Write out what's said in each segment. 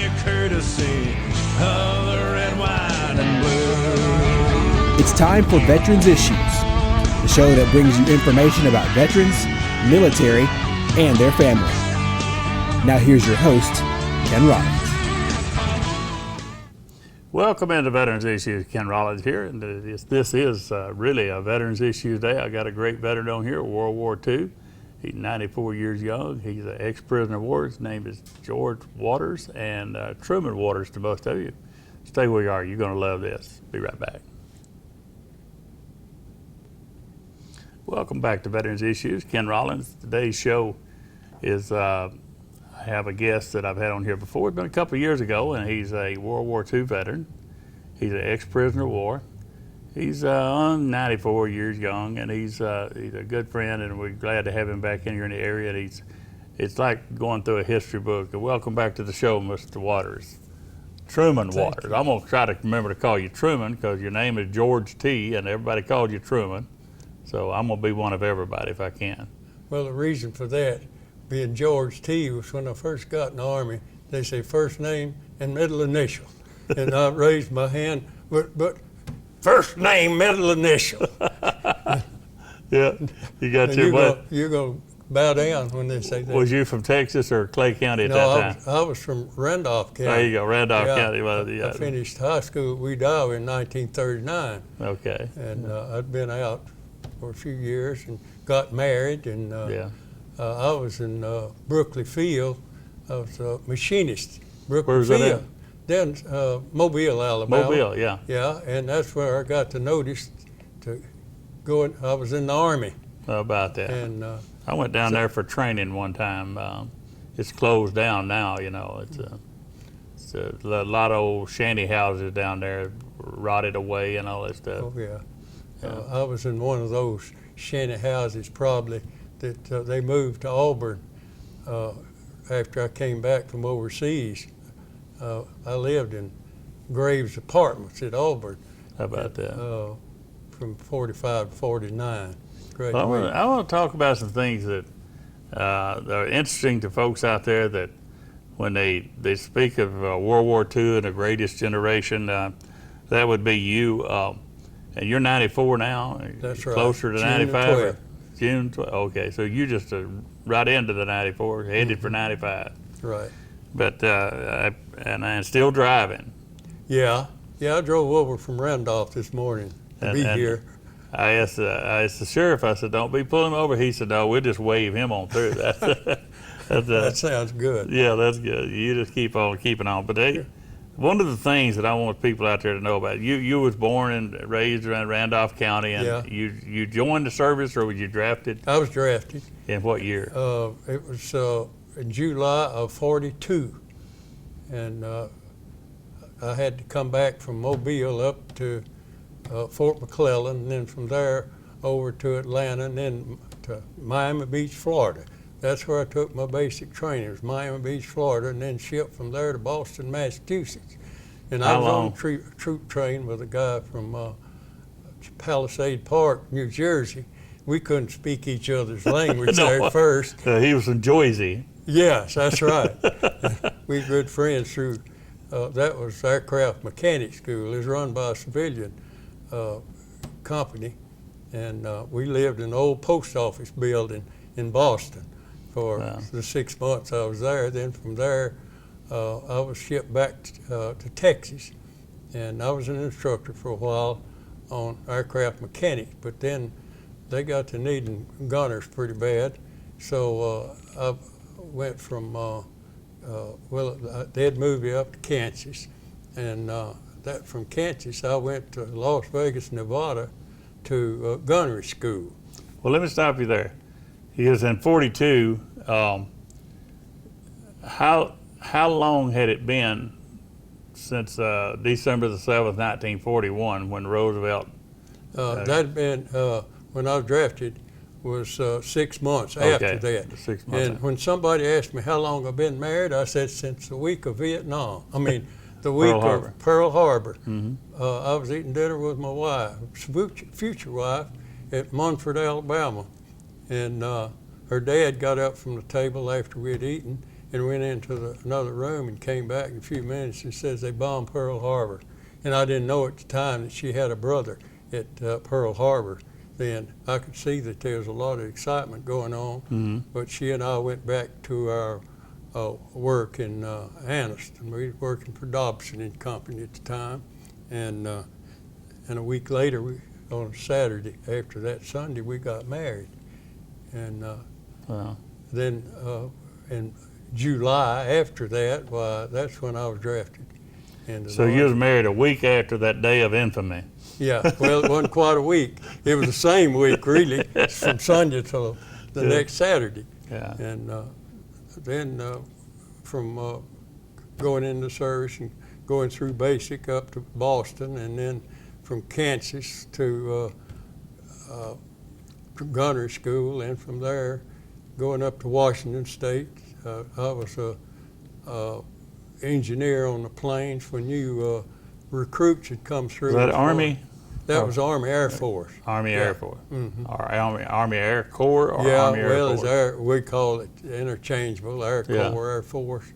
you courtesy of the red, white, and blue. It's time for Veterans Issues, the show that brings you information about veterans, military, and their family. Now here's your host, Ken Rollins. Welcome into Veterans Issues. Ken Rollins here, and this is really a Veterans Issues Day. I got a great veteran on here, World War II. He's 94 years young. He's an ex-prisoner of war. His name is George Waters, and Truman Waters to most of you. Stay where you are. You're going to love this. Be right back. Welcome back to Veterans Issues. Ken Rollins. Today's show is I have a guest that I've had on here before. It's been a couple of years ago, and he's a World War II veteran. He's an ex-prisoner of war. He's 94 years young, and he's a good friend, and we're glad to have him back in here in the area. And it's like going through a history book. Welcome back to the show, Mr. Waters. Truman Waters. I'm going to try to remember to call you Truman because your name is George T., and everybody called you Truman. So I'm going to be one of everybody if I can. Well, the reason for that, being George T., was when I first got in the Army, they say first name and middle initial. And I raised my hand, but first name, middle initial. Yeah, you got your butt. You're going to bow down when they say that. Was you from Texas or Clay County at that time? I was from Randolph County. There you go, Randolph County. I finished high school at WWII in 1939. Okay. And I'd been out for a few years and got married, and I was in Brooklyn Field. I was a machinist. Where was that at? Then Mobile, Alabama. Mobile, yeah. Yeah, and that's where I got the notice to go. I was in the Army. How about that? And I went down there for training one time. It's closed down now, you know. It's a lot of old shanty houses down there, rotted away and all that stuff. Oh, yeah. I was in one of those shanty houses probably that they moved to Auburn after I came back from overseas. I lived in Graves Apartments at Auburn. How about that? From 45 to 49. Well, I want to talk about some things that are interesting to folks out there that when they speak of World War II and the greatest generation, that would be you. And you're 94 now. That's right. Closer to June 95? June 12. Okay, so you just right into the 94, headed for 95. Right. But and I'm still driving. Yeah, I drove over from Randolph this morning to be here. I asked the sheriff, I said, don't be pulling him over. He said, no, we'll just wave him on through. That sounds good. Yeah, that's good. You just keep on keeping on. But one of the things that I want people out there to know about, you was born and raised around Randolph County, and you joined the service, or were you drafted? I was drafted. In what year? It was in July of 42, and I had to come back from Mobile up to Fort McClellan, and then from there over to Atlanta, and then to Miami Beach, Florida. That's where I took my basic training, was Miami Beach, Florida, and then shipped from there to Boston, Massachusetts. And I was on a troop train with a guy from Palisade Park, New Jersey. We couldn't speak each other's language there at first. He was from Jersey. Yes, that's right. We were good friends through, that was aircraft mechanic school. It was run by a civilian company, and we lived in an old post office building in Boston for the 6 months I was there. Then from there, I was shipped back to Texas, and I was an instructor for a while on aircraft mechanics, but then they got to needing gunners pretty bad, so I went from, they had moved me up to Kansas, and from Kansas I went to Las Vegas, Nevada to gunnery school. Well, let me stop you there. He was in 42. How long had it been since December the 7th, 1941, when Roosevelt? That had been, when I was drafted, was 6 months after that. 6 months. And when somebody asked me how long I've been married, I said since the week of Vietnam. I mean, the week of Pearl Harbor. Mm-hmm. I was eating dinner with my wife, future wife, at Munford, Alabama. And her dad got up from the table after we had eaten, and went into another room and came back in a few minutes and says they bombed Pearl Harbor. And I didn't know at the time that she had a brother at Pearl Harbor. Then I could see that there was a lot of excitement going on, but she and I went back to our work in Anniston. We were working for Dobson and Company at the time, and a week later, on a Saturday after that Sunday, we got married. And then in July after that, that's when I was drafted. So you was married a week after that day of infamy. Yeah, well, it wasn't quite a week. It was the same week, really, from Sunday till the next Saturday. Yeah. And then from going into service and going through basic up to Boston, and then from Kansas to gunnery school, and from there going up to Washington State. I was a engineer on the planes when new recruits had come through. Was that Army? That was Army Air Force. Army Air Force. Mm-hmm. Or Army Air Corps or Army Air well, Force? it's we call it interchangeable, Air Corps, Air Force.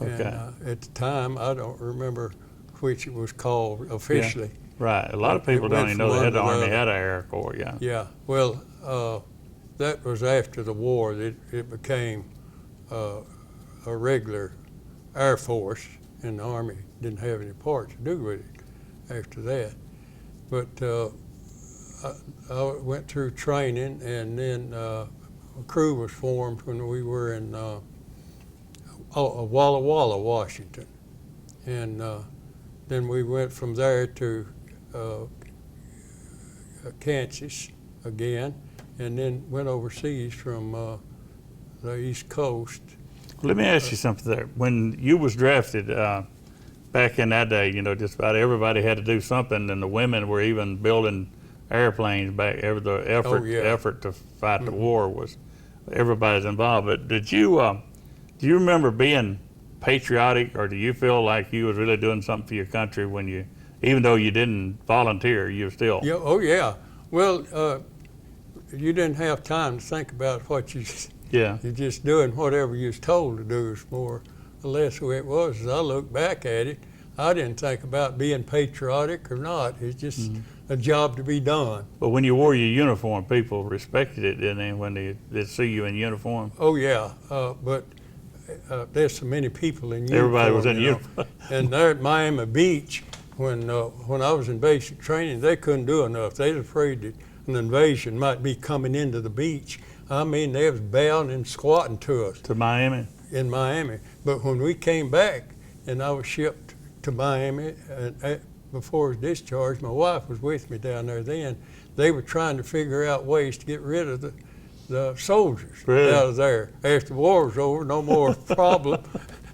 Okay. And at the time, I don't remember which it was called officially. Right. A lot of people don't even know they had the Army had an Air Corps, yeah. Yeah. Well, that was after the war that it became a regular Air Force, and the Army didn't have any part to do with it after that. But I went through training, and then a crew was formed when we were in Walla Walla, Washington. And then we went from there to Kansas again, and then went overseas from the East Coast. Let me ask you something there. When you was drafted, back in that day, just about everybody had to do something, and the women were even building airplanes back. The effort to fight the war was, everybody's involved. But do you remember being patriotic, or do you feel like you was really doing something for your country when even though you didn't volunteer, you still? Yeah. Oh yeah. Well, you didn't have time to think about what you. Yeah. You're just doing whatever you was told to do is more or less the way it was. As I look back at it, I didn't think about being patriotic or not. It's just a job to be done. But when you wore your uniform, people respected it, didn't they, when they see you in uniform? Oh yeah, but there's so many people in uniform. Everybody was in uniform. And there at Miami Beach, when I was in basic training, they couldn't do enough. They was afraid that an invasion might be coming into the beach. I mean, they was bowing and squatting to us. To Miami? In Miami. But when we came back and I was shipped to Miami, and before I was discharged, my wife was with me down there then. They were trying to figure out ways to get rid of the soldiers out of there. After the war was over, no more problem.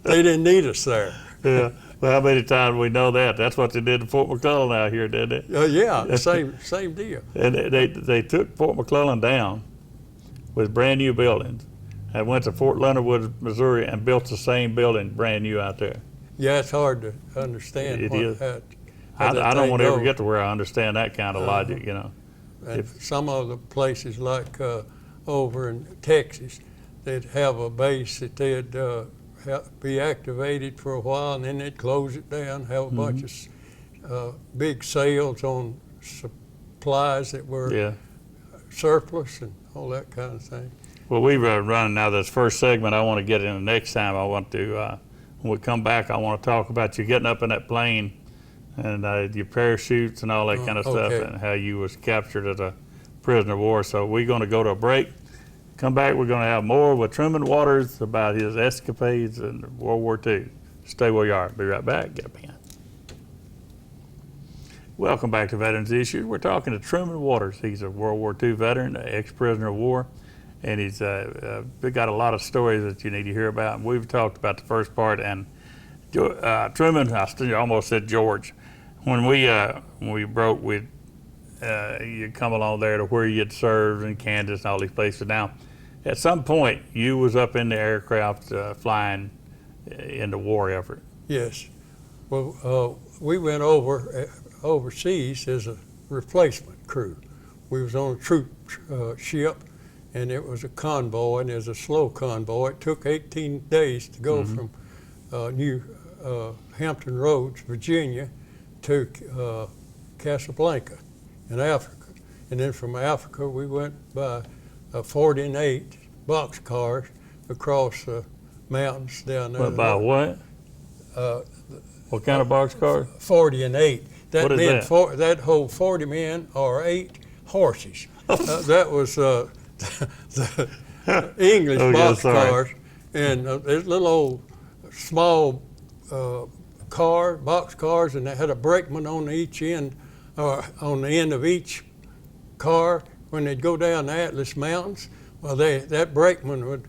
They didn't need us there. Yeah. Well, how many times we know that? That's what they did to Fort McClellan out here, didn't they? Yeah, same deal. And they took Fort McClellan down with brand new buildings. I went to Fort Leonard Wood, Missouri, and built the same building brand new out there. Yeah, it's hard to understand. It is. I don't want to ever get to where I understand that kind of logic, And some of the places like over in Texas, they'd have a base that they'd be activated for a while, and then they'd close it down, have a bunch of big sales on supplies that were surplus and all that kind of thing. Well, we're running now this first segment. I want to get in the next time. I want to, when we come back, I want to talk about you getting up in that plane and your parachutes and all that kind of stuff, and how you was captured as a prisoner of war. So we're going to go to a break. Come back, we're going to have more with Truman Waters about his escapades in World War II. Stay where you are. Be right back. Get a pen. Welcome back to Veterans Issues. We're talking to Truman Waters. He's a World War II veteran, ex-prisoner of war, and he's got a lot of stories that you need to hear about. And we've talked about the first part, and Truman, I almost said George. When we broke with, you come along there to where you'd served in Kansas and all these places. Now, at some point, you was up in the aircraft flying in the war effort. Yes. Well, we went overseas as a replacement crew. We was on a troop ship, and it was a convoy, and it was a slow convoy. It took 18 days to go from New Hampton Roads, Virginia, to Casablanca in Africa. And then from Africa, we went by 48 boxcars across the mountains down there. But by what? What kind of boxcar? 40 and 8. That What is meant that? That whole 40 men are 8 horses. That was the English Oh, yeah, sorry. boxcars. And there's little old small boxcars, and they had a brakeman on each end, or on the end of each car. When they'd go down the Atlas Mountains, well, that brakeman would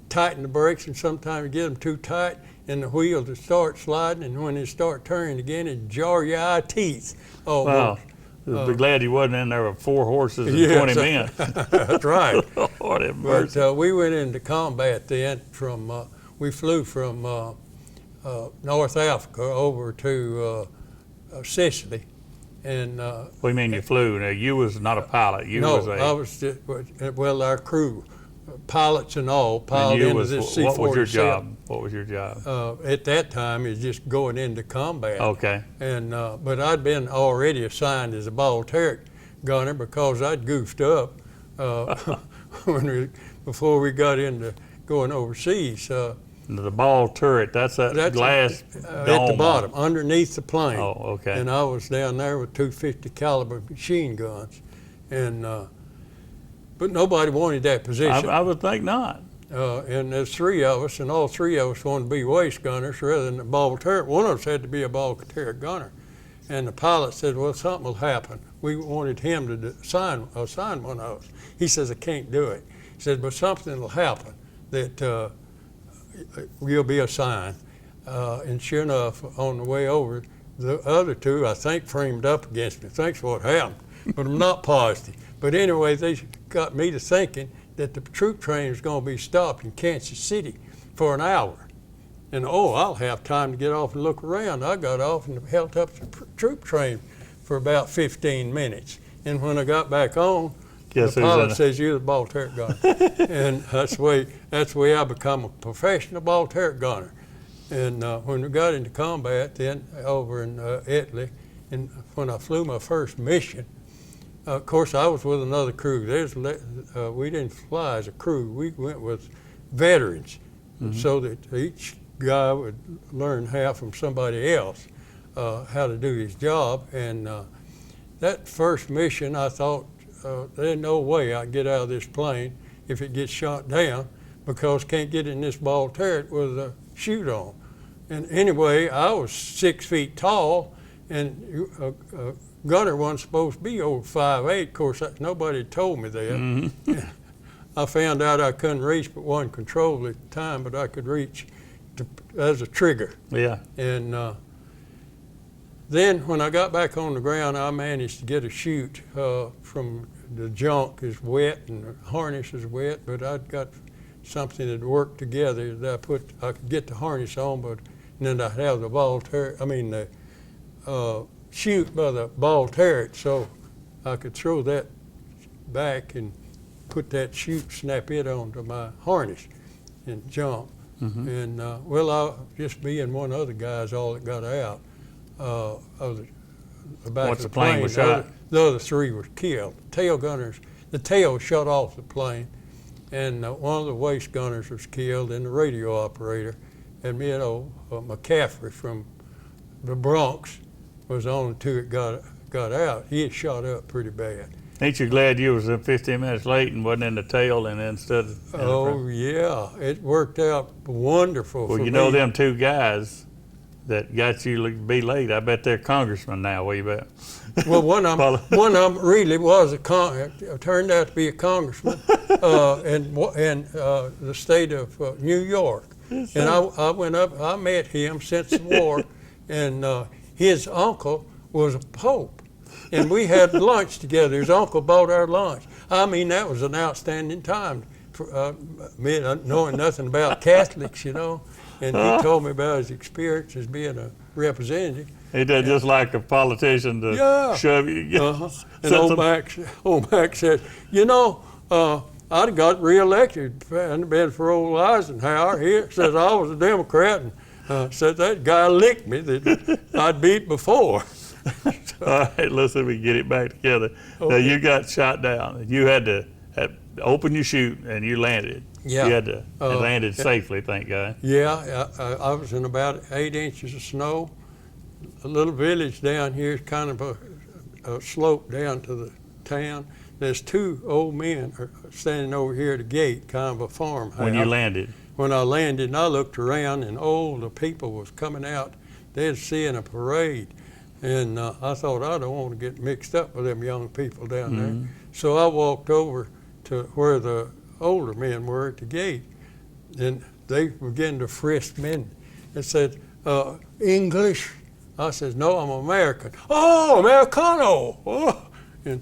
tighten the brakes, and sometimes get them too tight, and the wheels would start sliding, and when they start turning again, it'd jar your eye teeth almost. Wow. Be glad you wasn't in there with 4 horses and 20 men. That's right. Lord have mercy. But we went into combat then we flew from North Africa over to Sicily. And What do you mean you flew? Now, you was not a pilot. You no, was a. I was just, well, our crew, pilots and all, piled you into was, this what C-47. was your job? What was your job? At that time, is just going into combat. Okay. And but I'd been already assigned as a ball turret gunner because I'd goofed up before we got into going overseas. The ball turret, that's glass at dome the bottom, underneath the plane. Oh, okay. And I was down there with 250 caliber machine guns, and but nobody wanted that position. I would think not. And there's 3 of us, and all 3 of us wanted to be waist gunners rather than a ball turret. One of us had to be a ball turret gunner, and the pilot said, "Well, something will happen." We wanted him to assign one of us. He says, "I can't do it." He said, "But something will happen that you'll be assigned." And sure enough, on the way over, the other 2, I think, framed up against me. Thanks for what happened, but I'm not positive. But anyway, they got me to thinking that the troop train was going to be stopped in Kansas City for an hour. And I'll have time to get off and look around. I got off and held up the troop train for about 15 minutes. And when I got back on, Guess the who's pilot in it? says, "You're the ball turret gunner." And that's the way I become a professional ball turret gunner. And when we got into combat then over in Italy, and when I flew my first mission, of course I was with another crew. We didn't fly as a crew. We went with veterans, so that each guy would learn half from somebody else how to do his job. And that first mission, I thought, there's no way I can get out of this plane if it gets shot down, because can't get in this ball turret with a chute on. And anyway, I was 6 feet tall, and a gunner wasn't supposed to be over 5'8". Of course, nobody told me that. I found out I couldn't reach but one control at the time, but I could reach as a trigger. Yeah. And then when I got back on the ground, I managed to get a chute from the junk is wet and the harness is wet, but I'd got something that worked together that I could get the harness on, but then I'd have the chute by the ball turret, so I could throw that back and put that chute, snap it onto my harness and jump. And I just me and one other guy's all that got out of the back Once of the plane was shot? The other 3 were killed. The tail shut off the plane, and one of the waist gunners was killed, and the radio operator. And me and McCaffrey from the Bronx was the only 2 that got out. He had shot up pretty bad. Ain't you glad you was 15 minutes late and wasn't in the tail and instead of in the front? Yeah, it worked out wonderful for Well, me. you know them 2 guys that got you to be late, I bet they're congressmen now, what you bet? Well, one of them really was turned out to be a congressman in the state of New York. And I went up, I met him since the war, and his uncle was a pope. And we had lunch together. His uncle bought our lunch. I mean, that was an outstanding time for me knowing nothing about Catholics, you know. And he told me about his experience as being a representative. He did just like a politician to shove you. And old Mac said, I'd have got reelected and been for old Eisenhower. He says I was a Democrat and said that guy licked me that I'd beat before. All right, listen, we get it back together. Okay. Now, you got shot down. You had to open your chute, and you landed. Yeah. You had to, and landed safely, thank God. Yeah, I was in about 8 inches of snow. A little village down here is kind of a slope down to the town. There's 2 old men standing over here at the gate, kind of a farmhouse. When you landed? When I landed, and I looked around, and the people was coming out. They was seeing a parade. And I thought, I don't want to get mixed up with them young people down there. So I walked over to where the older men were at the gate, and they began to frisk me and said, English? I said, no, I'm American. Oh, Americano! Oh. And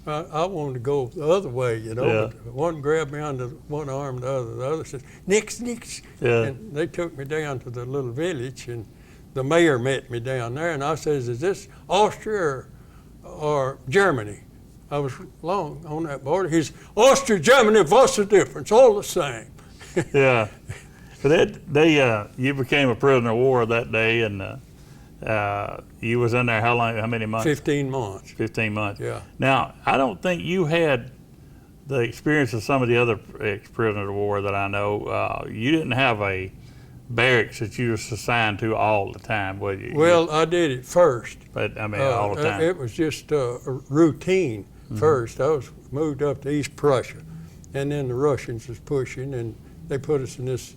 I wanted to go the other way, you know. Yeah. But one grabbed me under one arm, the other said, nix, nix. Yeah. And they took me down to the little village, and the mayor met me down there, and I says, is this Austria or Germany? I was long on that border. He's, Austria, Germany, what's the difference? All the same. Yeah. But you became a prisoner of war that day, and you was in there how long, how many months? 15 months. 15 months. Yeah. Now, I don't think you had the experience of some of the other ex-prisoners of war that I know. You didn't have a barracks that you was assigned to all the time, would you? Well, I did it first. But I mean, all the time. It was just a routine first. I was moved up to East Prussia, and then the Russians was pushing, and they put us in this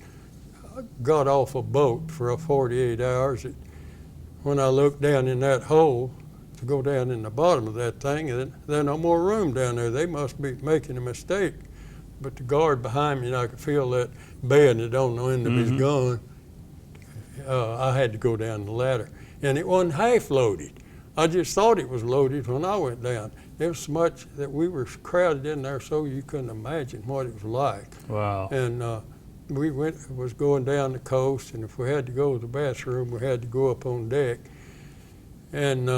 god-awful boat for 48 hours. When I looked down in that hole to go down in the bottom of that thing, and there's no more room down there. They must be making a mistake. But the guard behind me, and I could feel that bayonet on the end of his gun. I had to go down the ladder, and it wasn't half loaded. I just thought it was loaded when I went down. There was so much that we were crowded in there, so you couldn't imagine what it was like. Wow. And was going down the coast, and if we had to go to the bathroom, we had to go up on deck. And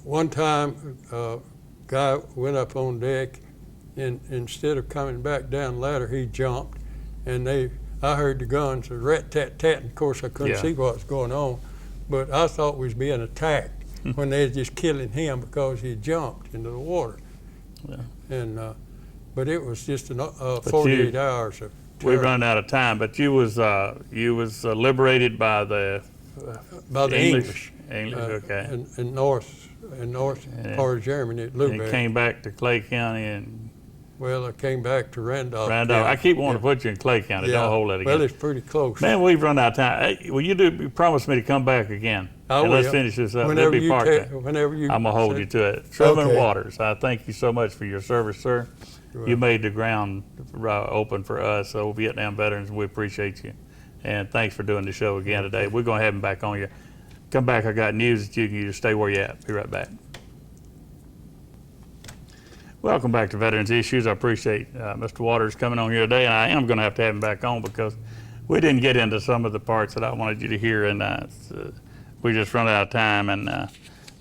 one time, a guy went up on deck, and instead of coming back down the ladder, he jumped, and I heard the guns, a rat-tat-tat, and of course I couldn't see what was going on, but I thought we was being attacked when they was just killing him because he jumped into the water. Yeah. And but it was just 48 hours of terror. We've run out of time, but you was liberated by the English. English, okay. In north part of Germany at Lubeck. And came back to Clay County and. Well, I came back to Randolph. Randolph. I keep wanting to put you in Clay County. Don't hold that again. Well, it's pretty close. Man, we've run out of time. Hey, will you promise me to come back again? I and will. Let's finish this up. Whenever It'll be part-time. Whenever you. I'm gonna hold you to it. Sherman Okay. Waters, I thank you so much for your service, sir. You made the ground open for us, so Vietnam veterans, we appreciate you. And thanks for doing the show again today. We're gonna have him back on you. Come back, I got news that you can just stay where you're at. Be right back. Welcome back to Veterans Issues. I appreciate Mr. Waters coming on here today, and I am going to have him back on because we didn't get into some of the parts that I wanted you to hear, and we just run out of time, and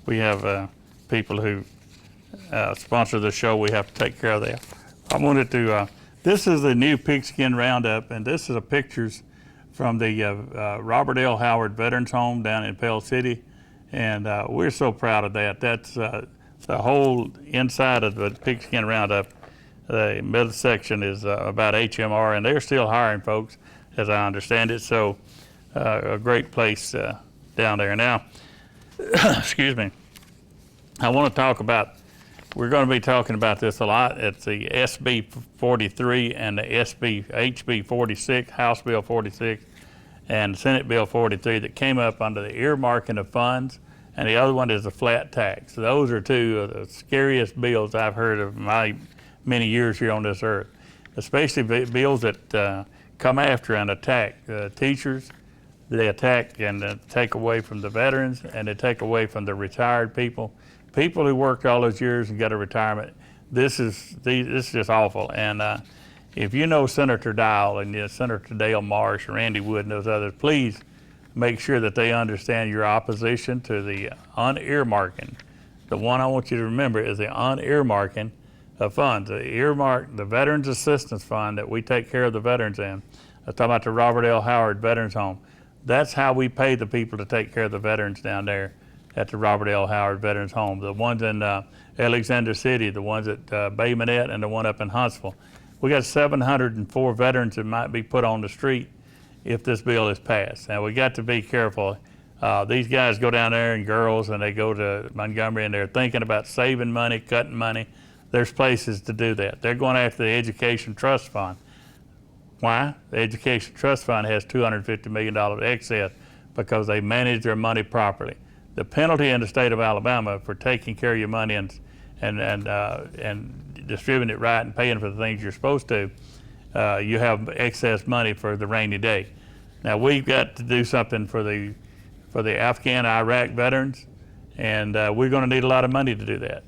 we have people who sponsor the show. We have to take care of that. I wanted to, this is the new pigskin roundup, and this is pictures from the Robert L. Howard Veterans Home down in Pell City, and we're so proud of that. That's the whole inside of the pigskin roundup. The middle section is about HMR, and they're still hiring folks, as I understand it. So a great place down there. Now, excuse me, I want to talk about, we're going to be talking about this a lot. It's the SB 43 and the HB 46, House Bill 46, and Senate Bill 43 that came up under the earmarking of funds. And the other one is a flat tax. Those are two of the scariest bills I've heard of in my many years here on this earth, especially bills that come after and attack teachers. They attack and take away from the veterans, and they take away from the retired people who worked all those years and got a retirement. This is just awful. And if you know Senator Dial and Senator Dale Marsh, Randy Wood, and those others, please make sure that they understand your opposition to the unearmarking. The one I want you to remember is the unearmarking of funds. Earmark the Veterans Assistance Fund that we take care of the veterans in. I was talking about the Robert L. Howard Veterans Home. That's how we pay the people to take care of the veterans down there at the Robert L. Howard Veterans Home. The ones in Alexander City, the ones at Bay Minette, and the one up in Huntsville. We got 704 veterans that might be put on the street if this bill is passed. Now we got to be careful. These guys go down there, and girls, and they go to Montgomery, and they're thinking about saving money, cutting money. There's places to do that. They're going after the Education Trust Fund. Why? The Education Trust Fund has $250 million excess because they manage their money properly. The penalty in the state of Alabama for taking care of your money and distributing it right and paying for the things you're supposed to, you have excess money for the rainy day. Now we've got to do something for the Afghan, Iraq veterans, and we're going to need a lot of money to do that.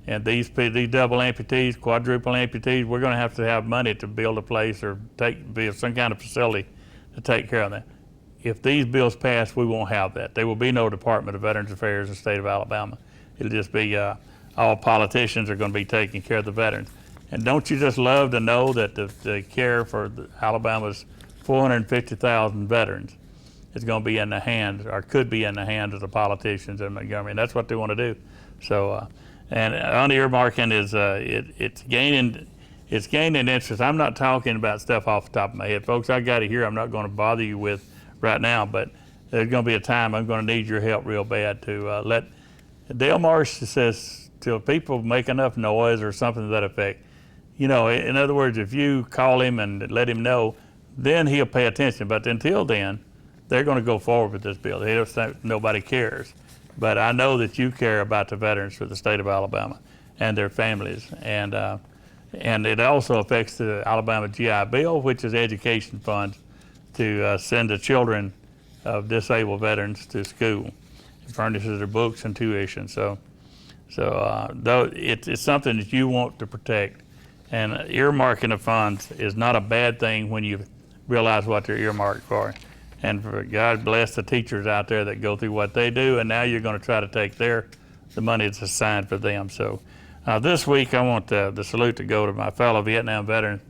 And these double amputees, quadruple amputees, we're going to have money to build a place or build some kind of facility to take care of that. If these bills pass, we won't have that. There will be no Department of Veterans Affairs in the state of Alabama. It'll just be all politicians are going to be taking care of the veterans. And don't you just love to know that the care for Alabama's 450,000 veterans is going to be in the hands, or could be in the hands of the politicians in Montgomery, and that's what they want to do. So, and on the earmarking is it's gaining interest. I'm not talking about stuff off the top of my head, folks. I got it here. I'm not going to bother you with right now, but there's going to be a time I'm going to need your help real bad to let. Dale Marsh says till people make enough noise or something to that effect. You know, in other words, if you call him and let him know, then he'll pay attention. But until then, they're going to go forward with this bill. They don't think nobody cares. But I know that you care about the veterans for the state of Alabama and their families. And it also affects the Alabama GI Bill, which is education funds to send the children of disabled veterans to school. It furnishes their books and tuition. So though it's something that you want to protect. And earmarking of funds is not a bad thing when you realize what they're earmarked for. And for God bless the teachers out there that go through what they do, and now you're going to try to take the money that's assigned for them. So this week I want the salute to go to my fellow Vietnam veterans,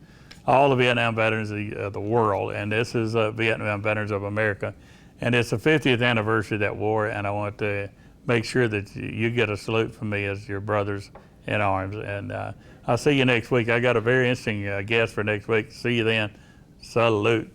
all the Vietnam veterans of the world, and this is Vietnam Veterans of America. And it's the 50th anniversary of that war, and I want to make sure that you get a salute from me as your brothers in arms. And I'll see you next week. I got a very interesting guest for next week. See you then. Salute.